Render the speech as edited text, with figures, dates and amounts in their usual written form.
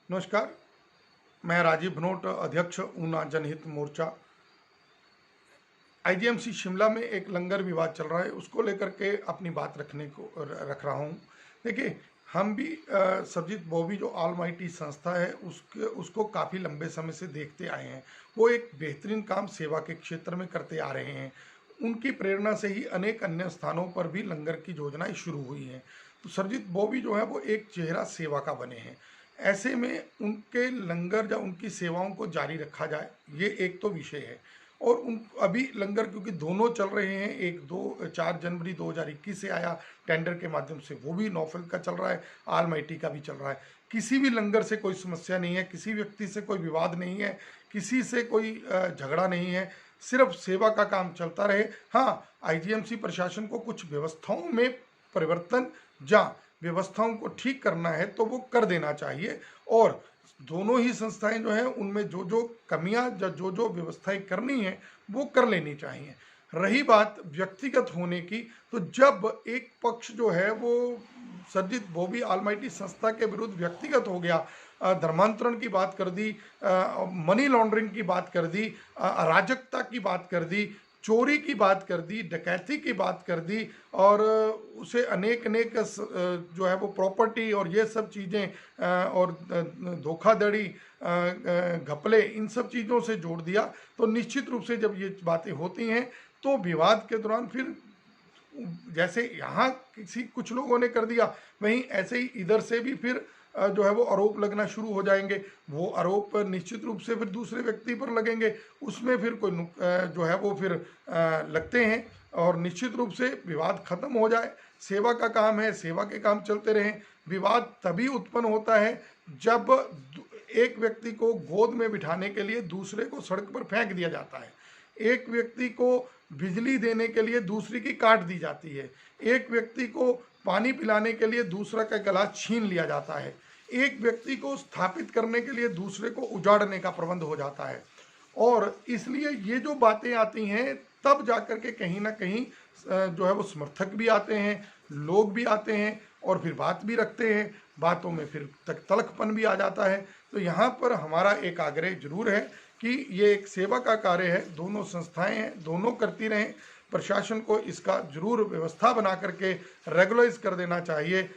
नमस्कार। मैं राजीव भनोट, अध्यक्ष ऊना जनहित मोर्चा। आईजीएमसी शिमला में एक लंगर विवाद चल रहा है, उसको लेकर के अपनी बात रख रहा हूँ। देखिए, हम भी सरजीत बॉबी जो ऑलमाइटी संस्था है उसको काफ़ी लंबे समय से देखते आए हैं। वो एक बेहतरीन काम सेवा के क्षेत्र में करते आ रहे हैं। उनकी प्रेरणा से ही अनेक अन्य स्थानों पर भी लंगर की योजनाएं शुरू हुई हैं। तो सरजीत बॉबी जो है वो एक चेहरा सेवा का बने हैं। ऐसे में उनके लंगर या उनकी सेवाओं को जारी रखा जाए, ये एक तो विषय है। और उन अभी लंगर क्योंकि दोनों चल रहे हैं, एक दो 4 जनवरी 2021 से आया टेंडर के माध्यम से, वो भी नौफल का चल रहा है, आलमाइटी का भी चल रहा है। किसी भी लंगर से कोई समस्या नहीं है, किसी व्यक्ति से कोई विवाद नहीं है, किसी से कोई झगड़ा नहीं है, सिर्फ सेवा का काम चलता रहे। हाँ, आईजीएमसी प्रशासन को कुछ व्यवस्थाओं में परिवर्तन या व्यवस्थाओं को ठीक करना है तो वो कर देना चाहिए। और दोनों ही संस्थाएं जो हैं उनमें जो जो कमियां या जो जो व्यवस्थाएं करनी है वो कर लेनी चाहिए। रही बात व्यक्तिगत होने की, तो जब एक पक्ष जो है वो सरजीत बॉबी ऑलमाइटी संस्था के विरुद्ध व्यक्तिगत हो गया, धर्मांतरण की बात कर दी, मनी लॉन्ड्रिंग की बात कर दी, अराजकता की बात कर दी, चोरी की बात कर दी, डकैती की बात कर दी, और उसे अनेक अनेक जो है वो प्रॉपर्टी और ये सब चीज़ें और धोखाधड़ी, घपले, इन सब चीज़ों से जोड़ दिया। तो निश्चित रूप से जब ये बातें होती हैं तो विवाद के दौरान फिर जैसे यहाँ किसी कुछ लोगों ने कर दिया, वहीं ऐसे ही इधर से भी फिर जो है वो आरोप लगना शुरू हो जाएंगे। वो आरोप निश्चित रूप से फिर दूसरे व्यक्ति पर लगेंगे, उसमें फिर कोई जो है वो फिर लगते हैं, और निश्चित रूप से विवाद खत्म हो जाए। सेवा का काम है, सेवा के काम चलते रहें। विवाद तभी उत्पन्न होता है जब एक व्यक्ति को गोद में बिठाने के लिए दूसरे को सड़क पर फेंक दिया जाता है, एक व्यक्ति को बिजली देने के लिए दूसरी की काट दी जाती है, एक व्यक्ति को पानी पिलाने के लिए दूसरा का गिलास छीन लिया जाता है, एक व्यक्ति को स्थापित करने के लिए दूसरे को उजाड़ने का प्रबंध हो जाता है। और इसलिए ये जो बातें आती हैं तब जाकर के कहीं ना कहीं जो है वो समर्थक भी आते हैं, लोग भी आते हैं और फिर बात भी रखते हैं, बातों में फिर तलखपन भी आ जाता है। तो यहाँ पर हमारा एक आग्रह जरूर है कि ये एक सेवा का कार्य है, दोनों संस्थाएं हैं, दोनों करती रहें। प्रशासन को इसका जरूर व्यवस्था बना करके रेगुलराइज कर देना चाहिए।